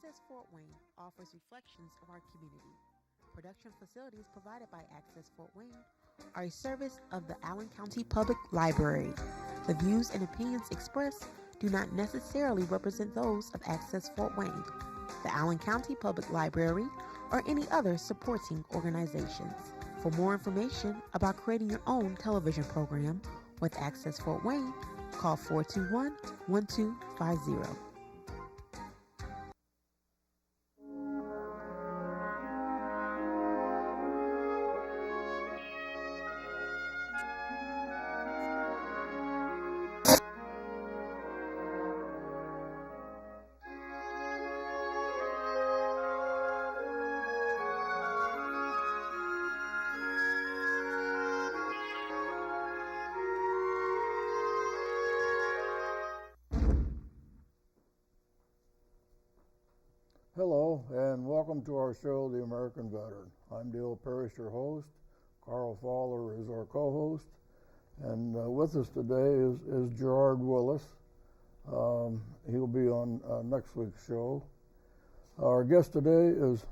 Access Fort Wayne offers reflections of our community. Production facilities provided by Access Fort Wayne are a service of the Allen County Public Library. The views and opinions expressed do not necessarily represent those of Access Fort Wayne, the Allen County Public Library, or any other supporting organizations. For more information about creating your own television program with Access Fort Wayne, call 421-1250. Hello, and welcome to our show, The American Veteran. I'm Dale Parrish, your host. Carl Fowler is our co-host. And with us today is Gerard Willis. He'll be on next week's show. Our guest today is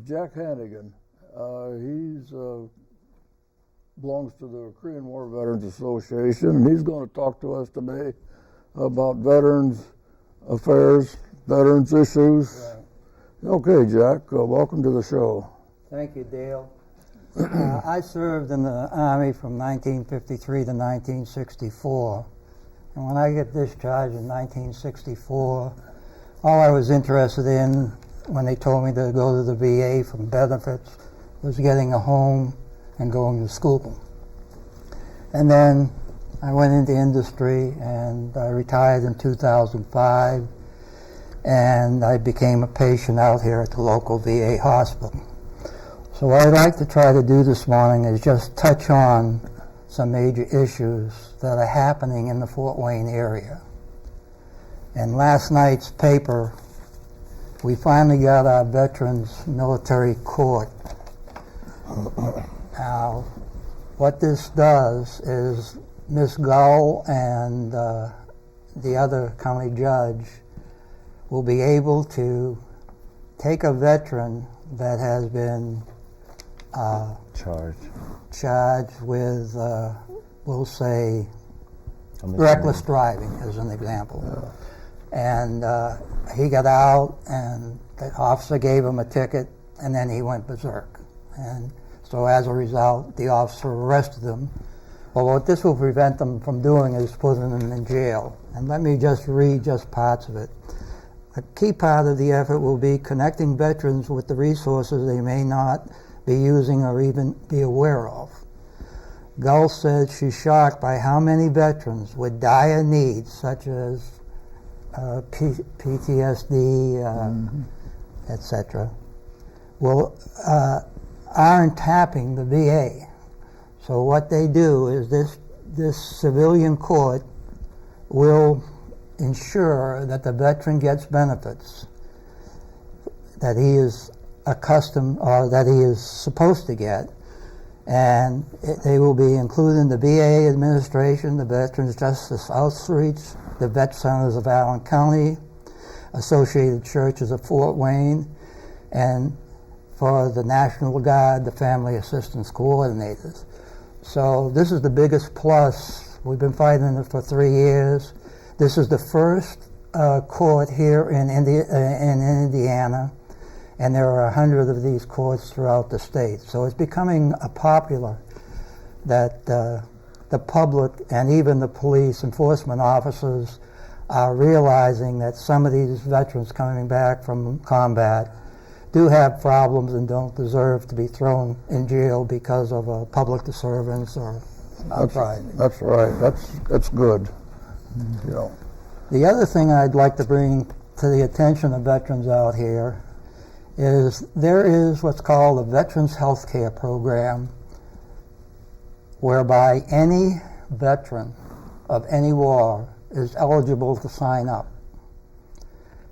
Jack Hannigan. He belongs to the Korean War Veterans Association, and he's going to talk to us today about veterans affairs, veterans issues. Right. Okay, Jack, welcome to the show. Thank you, Dale. I served in the Army from 1953 to 1964. And when I got discharged in 1964, all I was interested in when they told me to go to the VA for benefits was getting a home and going to school. And then I went into industry and I retired in 2005. And I became a patient out here at the local VA hospital. So what I'd like to try to do this morning is just touch on some major issues that are happening in the Fort Wayne area. In last night's paper, we finally got our Veterans Military Court. Now, what this does is Ms. Gull and the other county judge will be able to take a veteran that has been charged with, we'll say, reckless driving as an example. Yeah. And he got out and the officer gave him a ticket and then he went berserk. And so as a result, the officer arrested him. Well, what this will prevent them from doing is putting him in jail. And let me just read just parts of it. A key part of the effort will be connecting veterans with the resources they may not be using or even be aware of. Gull said she's shocked by how many veterans with dire needs, such as PTSD, etc., aren't tapping the VA. So what they do is this civilian court will ensure that the veteran gets benefits that he is accustomed or that he is supposed to get, and they will be included in the VA administration, the Veterans Justice Outreach, the Vet Centers of Allen County, Associated Churches of Fort Wayne, and for the National Guard, the Family Assistance Coordinators. So this is the biggest plus. We've been fighting it for 3 years. This is the first court here in Indiana, and there are 100 of these courts throughout the state. So it's becoming popular that the public and even the police enforcement officers are realizing that some of these veterans coming back from combat do have problems and don't deserve to be thrown in jail because of a public disturbance or uprising. That's right. That's good. You know. The other thing I'd like to bring to the attention of veterans out here is there is what's called a Veterans Health Care Program, whereby any veteran of any war is eligible to sign up.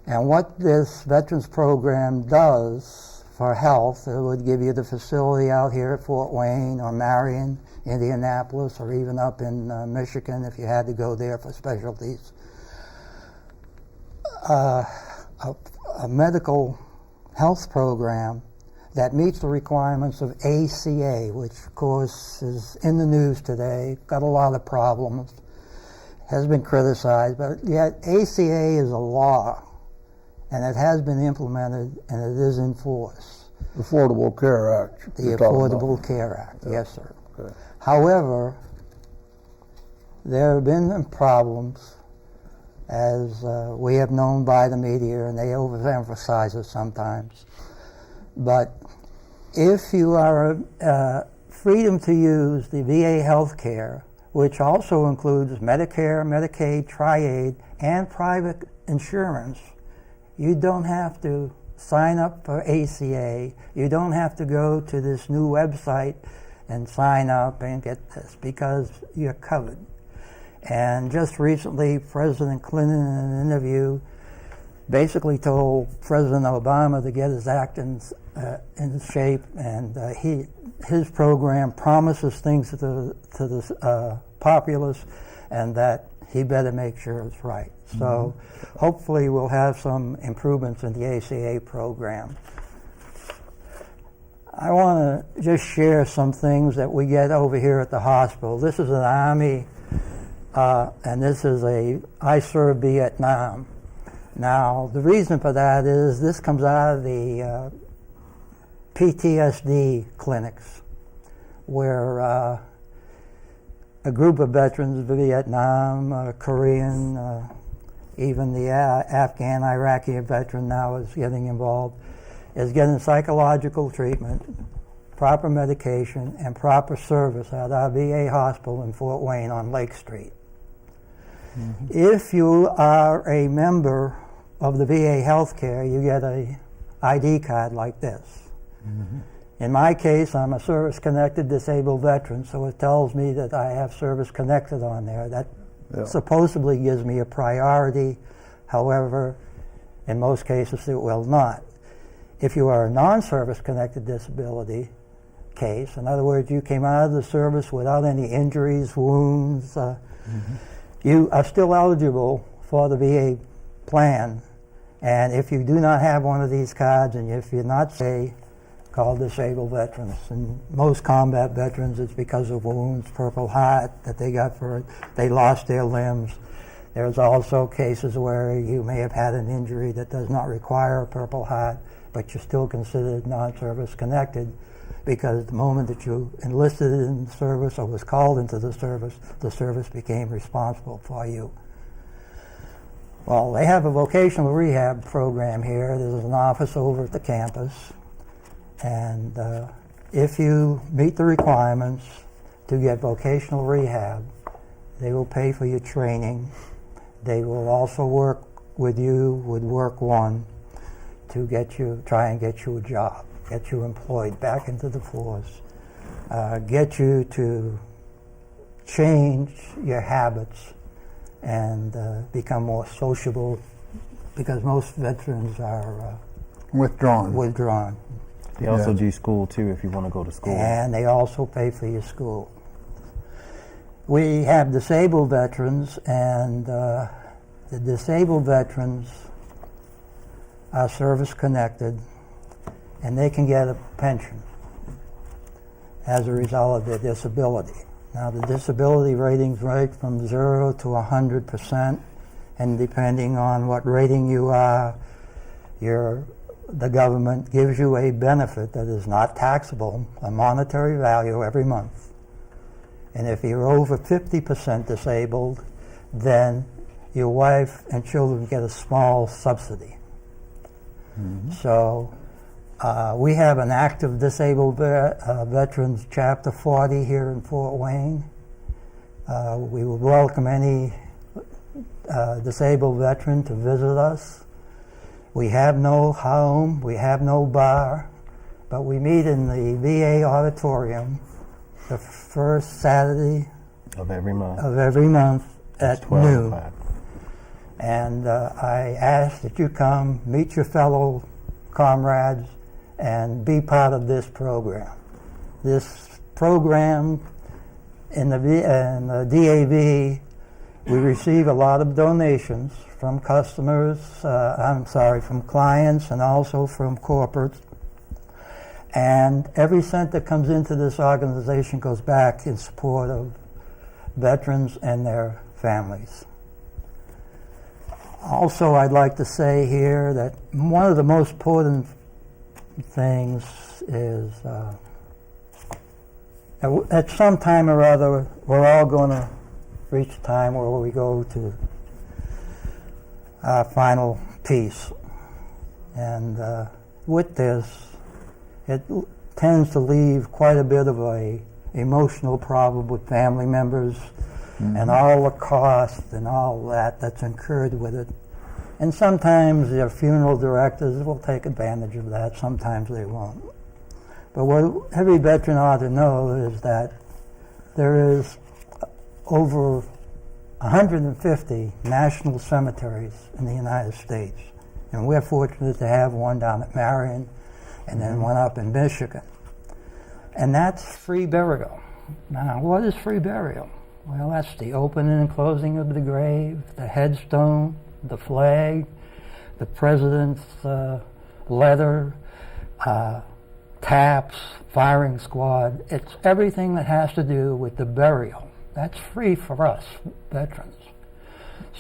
And what this Veterans Program does for health, it would give you the facility out here at Fort Wayne or Marion, Indianapolis, or even up in Michigan if you had to go there for specialties. A a medical health program that meets the requirements of ACA, which of course is in the news today, got a lot of problems, has been criticized, but yet ACA is a law, and it has been implemented, and it is in force. Affordable Care Act. The Affordable Care Act, Yeah. yes, sir. Okay. However, there have been problems, as we have known by the media, and they overemphasize it sometimes. But if you are freedom to use the VA health care, which also includes Medicare, Medicaid, Tri-Aid, and private insurance, you don't have to sign up for ACA. You don't have to go to this new website and sign up and get this, because you're covered. And just recently, President Clinton, in an interview, basically told President Obama to get his act in shape, and his program promises things to the populace, and that he better make sure it's right. So hopefully we'll have some improvements in the ACA program. I want to just share some things that we get over here at the hospital. This is an Army, and this is I served Vietnam. Now, the reason for that is this comes out of the PTSD clinics, where a group of veterans of Vietnam, Korean, even the Afghan, Iraqi veteran now is getting involved, is getting psychological treatment, proper medication, and proper service at our VA hospital in Fort Wayne on Lake Street. Mm-hmm. If you are a member of the VA healthcare, you get a ID card like this. Mm-hmm. In my case, I'm a service-connected disabled veteran, so it tells me that I have service-connected on there. That supposedly gives me a priority. However, in most cases, it will not. If you are a non-service-connected disability case, in other words, you came out of the service without any injuries, wounds, you are still eligible for the VA plan. And if you do not have one of these cards, and if you're not, say, called disabled veterans, and most combat veterans, it's because of wounds, Purple Heart that they got for it, they lost their limbs. There's also cases where you may have had an injury that does not require a Purple Heart, but you're still considered non-service connected, because the moment that you enlisted in the service or was called into the service became responsible for you. Well, they have a vocational rehab program here. There's an office over at the campus. And if you meet the requirements to get vocational rehab, they will pay for your training. They will also work with you with Work One to try and get you a job, get you employed back into the force, get you to change your habits and become more sociable, because most veterans are withdrawn. They also do school too if you want to go to school. And they also pay for your school. We have disabled veterans, and the disabled veterans are service connected, and they can get a pension as a result of their disability. Now, the disability ratings range from 0 to 100%, and depending on what rating you are, the government gives you a benefit that is not taxable, a monetary value every month. And if you're over 50% disabled, then your wife and children get a small subsidy. Mm-hmm. So we have an active disabled veterans chapter 40 here in Fort Wayne. We would welcome any disabled veteran to visit us. We have no home, we have no bar, but we meet in the VA auditorium the first Saturday of every month at noon. And I ask that you come, meet your fellow comrades, and be part of this program. This program in the DAV We receive a lot of donations from customers, from clients and also from corporates. And every cent that comes into this organization goes back in support of veterans and their families. Also, I'd like to say here that one of the most important things is at some time or other, we're all going to reach a time where we go to our final peace. And with this, it tends to leave quite a bit of a emotional problem with family members and all the cost and all that's incurred with it. And sometimes their funeral directors will take advantage of that, sometimes they won't. But what every veteran ought to know is that there is over 150 national cemeteries in the United States. And we're fortunate to have one down at Marion and then one up in Michigan. And that's free burial. Now, what is free burial? Well, that's the opening and closing of the grave, the headstone, the flag, the president's letter, taps, firing squad. It's everything that has to do with the burial. That's free for us, veterans.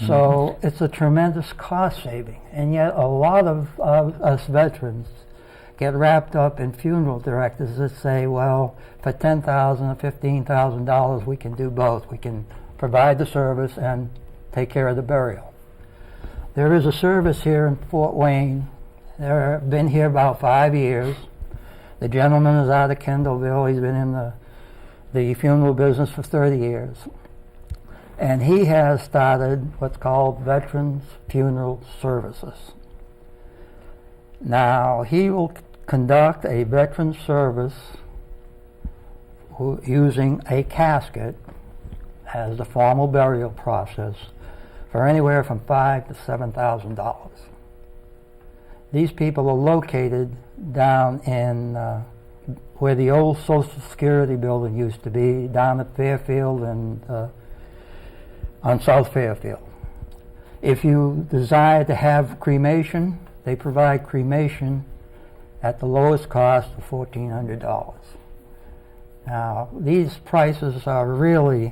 So it's a tremendous cost saving. And yet a lot of us veterans get wrapped up in funeral directors that say, well, for $10,000 or $15,000, we can do both. We can provide the service and take care of the burial. There is a service here in Fort Wayne. They've been here about 5 years. The gentleman is out of Kendallville. He's been in the funeral business for 30 years. And he has started what's called Veterans Funeral Services. Now, he will conduct a veteran service using a casket as the formal burial process for anywhere from $5,000 to $7,000. These people are located down in where the old Social Security building used to be, down at Fairfield and on South Fairfield. If you desire to have cremation, they provide cremation at the lowest cost of $1,400. Now, these prices are really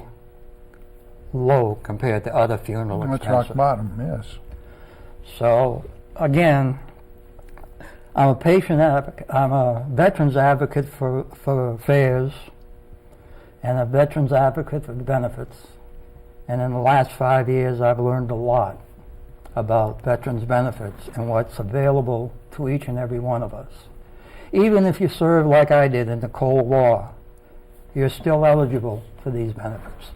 low compared to other funeral expenses. That's rock bottom, yes. So, again, I'm a veterans advocate for affairs and a veterans advocate for benefits. And in the last 5 years, I've learned a lot about veterans benefits and what's available to each and every one of us. Even if you serve like I did in the Cold War, you're still eligible for these benefits.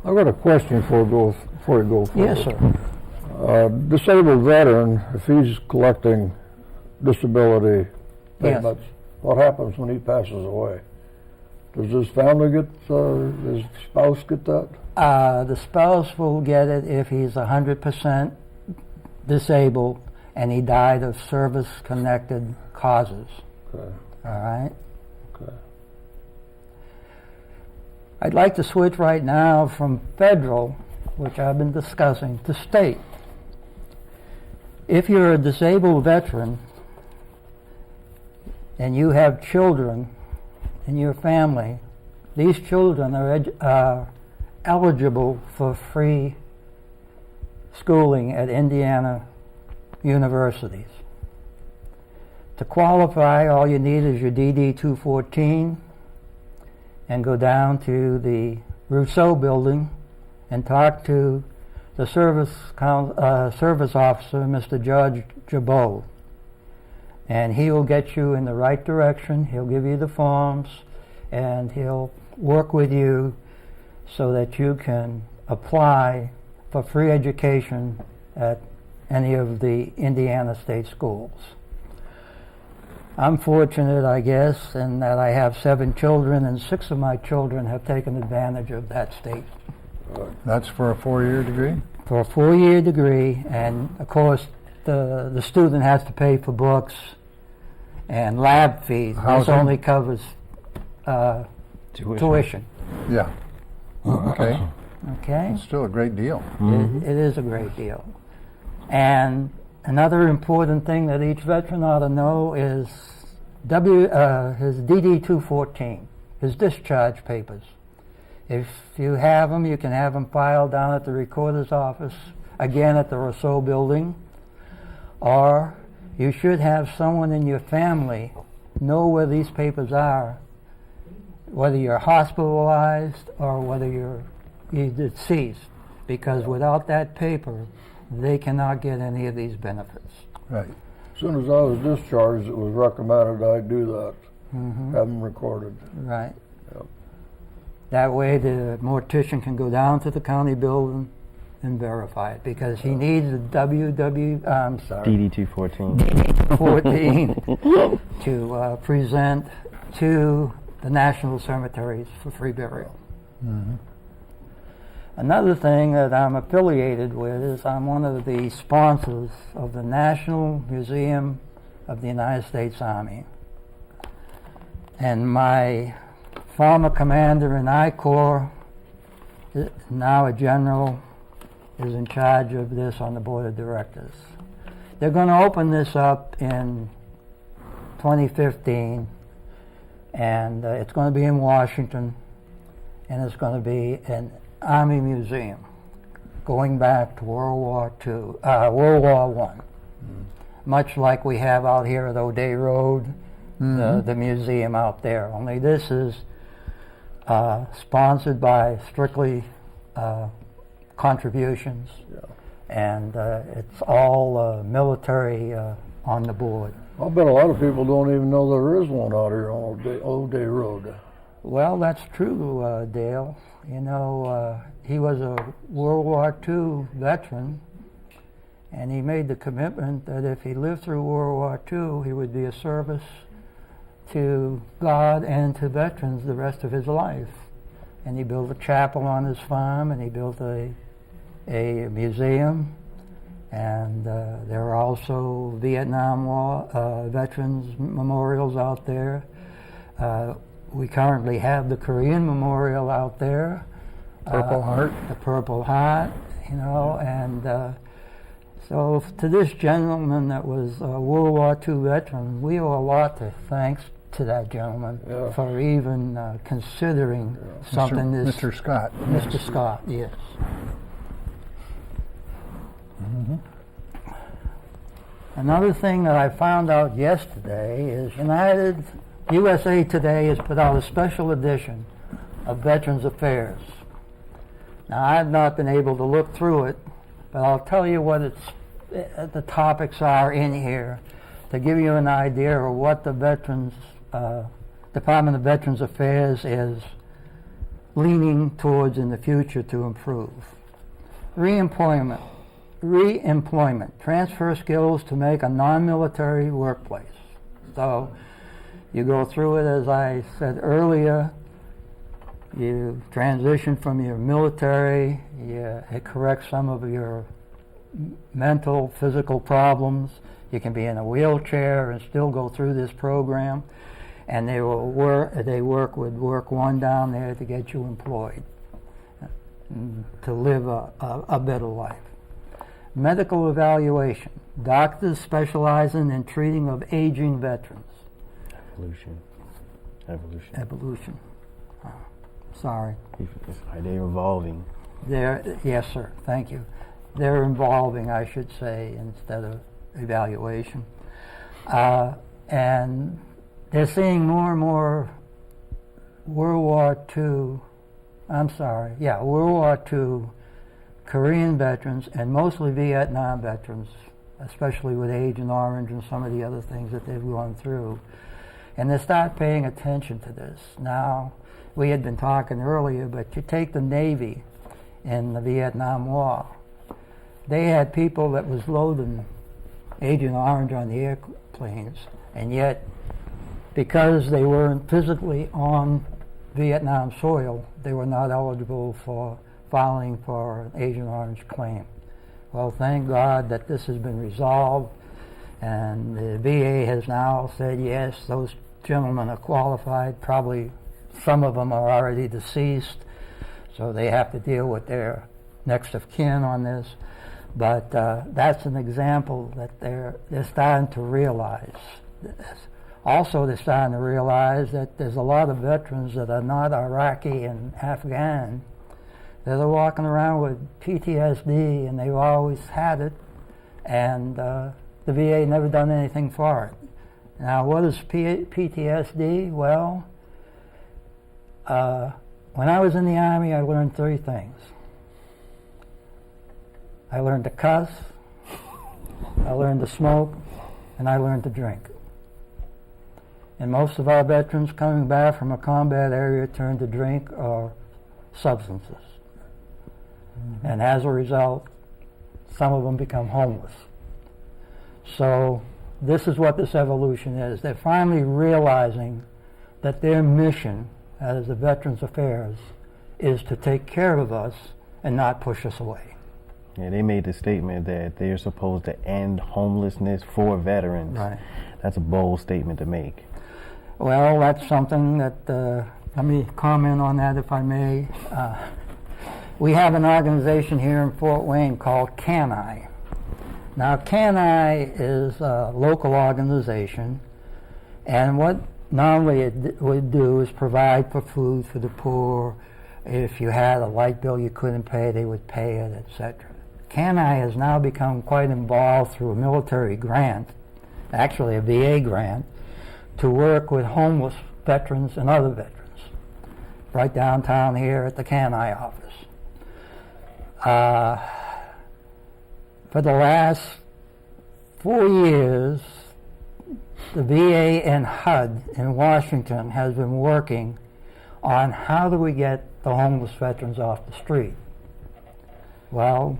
I've got a question before you go forward. Yes, sir. Disabled veteran, if he's collecting disability payments, what happens when he passes away? Does his family get, his spouse get that? The spouse will get it if he's 100% disabled and he died of service-connected causes. Okay. All right? Okay. I'd like to switch right now from federal, which I've been discussing, to state. If you're a disabled veteran and you have children in your family, these children are eligible for free schooling at Indiana universities. To qualify, all you need is your DD 214 and go down to the Rousseau building and talk to the service officer, Mr. Judge Jabot. And he will get you in the right direction. He'll give you the forms and he'll work with you so that you can apply for free education at any of the Indiana state schools. I'm fortunate, I guess, in that I have 7 children, and 6 of my children have taken advantage of that state. That's for a 4-year degree? For a 4-year degree, and of course the student has to pay for books and lab fees. This only covers tuition. Yeah. Okay. Okay? It's still a great deal. It is a great deal. And another important thing that each veteran ought to know is his DD-214, his discharge papers. If you have them, you can have them filed down at the recorder's office, again at the Rousseau building, or you should have someone in your family know where these papers are, whether you're hospitalized or whether you're deceased, because without that paper, they cannot get any of these benefits. Right. As soon as I was discharged, it was recommended I do that. Have them recorded. Right. Yep. That way the mortician can go down to the county building and verify it, because he needs a DD-214. 14 to present to the national cemeteries for free burial. Another thing that I'm affiliated with is I'm one of the sponsors of the National Museum of the United States Army. And my former commander in I Corps, now a general, is in charge of this on the board of directors. They're going to open this up in 2015, and it's going to be in Washington, and it's going to be an Army museum going back to World War I, much like we have out here at O'Day Road, the museum out there. Only this is sponsored by strictly contributions, and it's all military on the board. I'll bet a lot of people don't even know there is one out here on O'Day Road. Well, that's true, Dale. You know, he was a World War II veteran, and he made the commitment that if he lived through World War II, he would be a service to God and to veterans the rest of his life. And he built a chapel on his farm, and he built a museum, and there are also Vietnam War veterans memorials out there. We currently have the Korean Memorial out there. Purple Heart. The Purple Heart, you know, and so to this gentleman that was a World War II veteran, we owe a lot to thanks to that gentleman for even considering something this... Mr. Scott. Mr. Scott, yes. Another thing that I found out yesterday is USA Today has put out a special edition of Veterans Affairs. Now, I've not been able to look through it, but I'll tell you what the topics are in here to give you an idea of what the Department of Veterans Affairs is leaning towards in the future to improve. Reemployment, transfer skills to make a non-military workplace. So you go through it, as I said earlier, you transition from your military, it corrects some of your mental, physical problems. You can be in a wheelchair and still go through this program, and they work with Work One down there to get you employed, to live a better life. Medical evaluation, doctors specializing in treating of aging veterans. Evolution. Oh, sorry. They're evolving. Yes, sir. Thank you. They're involving, I should say, instead of evaluation. And they're seeing more and more World War II Korean veterans, and mostly Vietnam veterans, especially with Agent Orange and some of the other things that they've gone through. And they start paying attention to this. Now, we had been talking earlier, but you take the Navy in the Vietnam War. They had people that was loading Agent Orange on the airplanes, and yet, because they weren't physically on Vietnam soil, they were not eligible for filing for an Agent Orange claim. Well, thank God that this has been resolved, and the VA has now said, yes, those gentlemen are qualified. Probably some of them are already deceased, So they have to deal with their next of kin on this. But that's an example that they're starting to realize this. Also, they're starting to realize that there's a lot of veterans that are not Iraqi and Afghan that are walking around with PTSD, and they've always had it, and the VA never done anything for it. Now, what is PTSD? Well, when I was in the Army, I learned 3 things. I learned to cuss, I learned to smoke, and I learned to drink. And most of our veterans coming back from a combat area turn to drink or substances. Mm-hmm. And as a result, some of them become homeless. So this is what this evolution is. They're finally realizing that their mission as the Veterans Affairs is to take care of us and not push us away. Yeah, they made the statement that they're supposed to end homelessness for veterans. Right. That's a bold statement to make. Well, that's something that, let me comment on that if I may. We have an organization here in Fort Wayne called CANI. Now, CANI is a local organization, and what normally it would do is provide for food for the poor. If you had a light bill you couldn't pay, they would pay it, etc. CANI has now become quite involved through a military grant, actually a VA grant, to work with homeless veterans and other veterans, right downtown here at the CANI office. For the last 4 years, the VA and HUD in Washington has been working on how do we get the homeless veterans off the street. Well,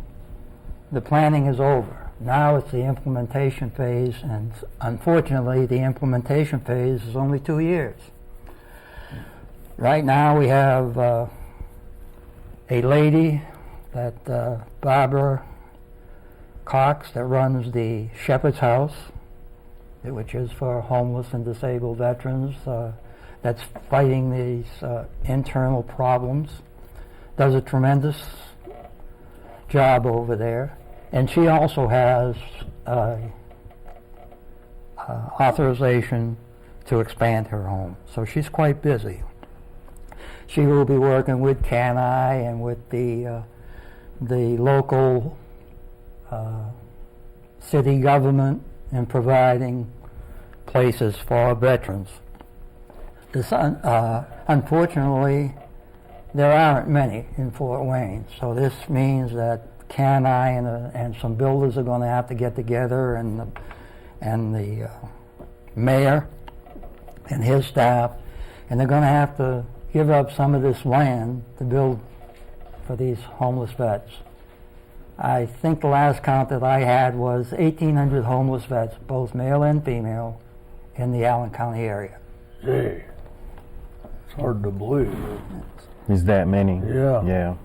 the planning is over. Now it's the implementation phase, and unfortunately the implementation phase is only 2 years. Right now we have a lady, that Barbara Cox, that runs the Shepherd's House, which is for homeless and disabled veterans, that's fighting these internal problems, does a tremendous job over there. And she also has authorization to expand her home. So she's quite busy. She will be working with CANI and with the local city government in providing places for veterans. Unfortunately, there aren't many in Fort Wayne. So this means that CANI and some builders are going to have to get together, and the mayor and his staff, and they're going to have to give up some of this land to build for these homeless vets. I think the last count that I had was 1,800 homeless vets, both male and female, in the Allen County area. Gee, it's hard to believe. Is that many? Yeah. Yeah.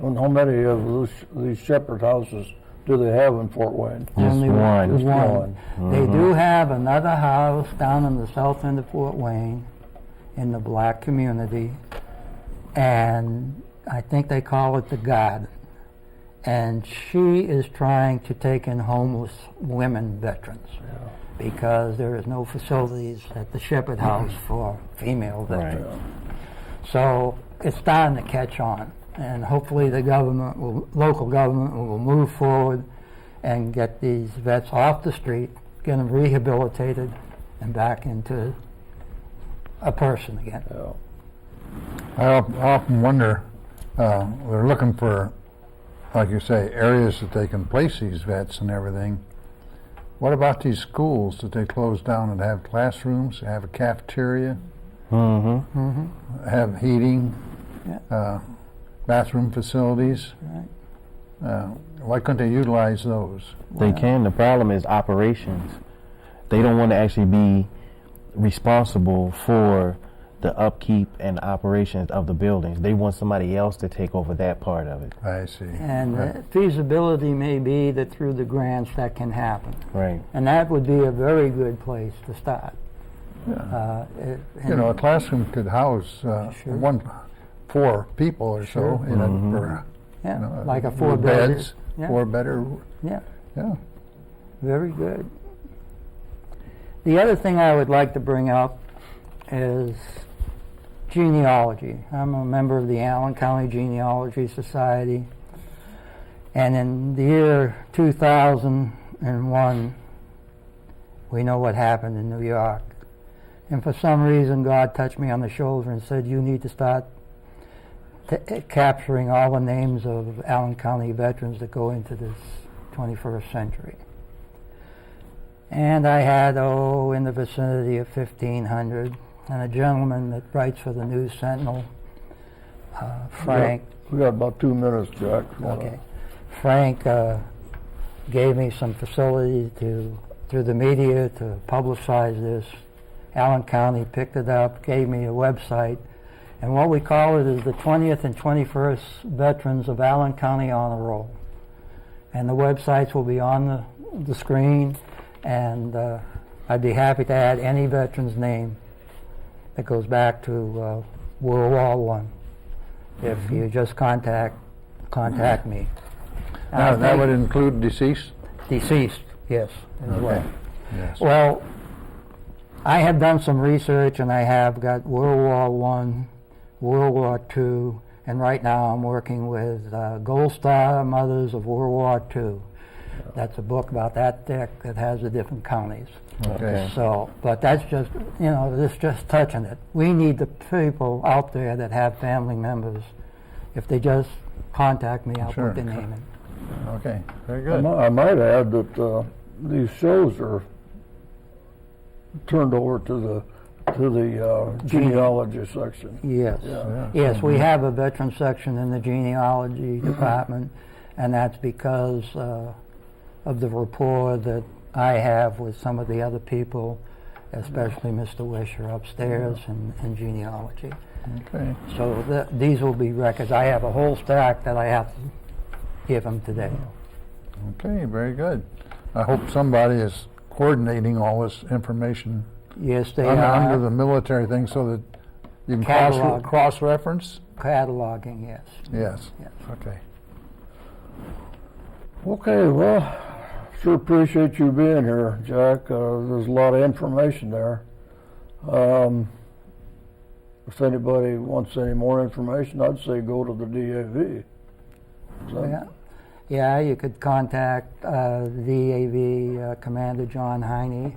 And how many of these shepherd houses do they have in Fort Wayne? Just Only one. Just one. one. They do have another house down in the south end of Fort Wayne in the black community, and I think they call it the Garden. And she is trying to take in homeless women veterans because there is no facilities at the Shepherd House for female veterans. Right. So it's starting to catch on, and hopefully the local government will move forward and get these vets off the street, get them rehabilitated, and back into a person again. Yeah. I often wonder, they're looking for, like you say, areas that they can place these vets and everything. What about these schools that they close down and have classrooms, have a cafeteria, have heating, bathroom facilities? Right. Why couldn't they utilize those? They can. The problem is operations. They don't want to actually be responsible for the upkeep and operations of the buildings. They want somebody else to take over that part of it. I see. And the feasibility may be that through the grants that can happen. Right. And that would be a very good place to start. You know, a classroom could house Sure. one 4 people or so in it for, Yeah, you know, like a with 4-bedder. beds, Yeah. 4-bedder. Yeah, Yeah. very good. The other thing I would like to bring up is genealogy. I'm a member of the Allen County Genealogy Society, and in the year 2001, we know what happened in New York. And for some reason, God touched me on the shoulder and said, you need to start capturing all the names of Allen County veterans that go into this 21st century. And I had, in the vicinity of 1,500. And a gentleman that writes for the News Sentinel, Frank. We got about 2 minutes, Jack. Okay. Frank gave me some facility through the media to publicize this. Allen County picked it up, gave me a website, and what we call it is the 20th and 21st Veterans of Allen County Honor Roll. And the websites will be on the screen, and I'd be happy to add any veteran's name that goes back to World War I. If you just contact me. Now, that would include deceased? Deceased, yes, as well. Yes. Well, I have done some research, and I have got World War I, World War II, and right now I'm working with Gold Star Mothers of World War II. That's a book about that thick that has the different counties. Okay. So, but that's just, this just touching it. We need the people out there that have family members. If they just contact me, I'll Sure. put their name in. Okay, very good. I might add that these shows are turned over to the genealogy section. Yes. Yeah. Yes, we have a veteran section in the genealogy department, and that's because of the rapport that I have with some of the other people, especially Mr. Wisher upstairs in genealogy. Okay. So these will be records. I have a whole stack that I have to give them today. Okay, very good. I hope somebody is coordinating all this information Yes, they under are the military thing so that you can Catalog. cross-reference? cataloging, yes. Yes. Yes. Okay. Okay, well, sure appreciate you being here, Jack. There's a lot of information there. If anybody wants any more information, I'd say go to the DAV. So, Yeah, you could contact VAV Commander John Heine,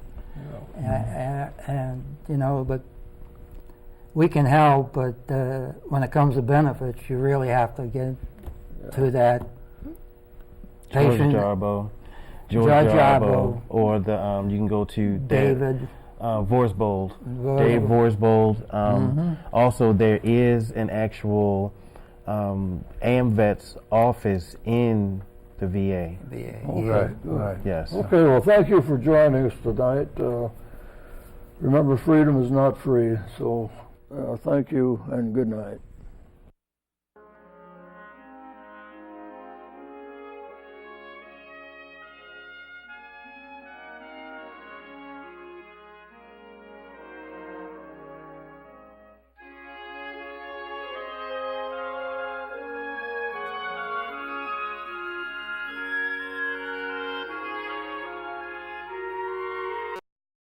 and but we can help. But when it comes to benefits, you really have to get to that patient. George Jarbo, or you can go to David Vorsbold. Dave Vorsbold. Also, there is an actual AMVETS office in the VA. okay, Right. Yes. Okay, well, thank you for joining us tonight. Remember, freedom is not free, so thank you and good night.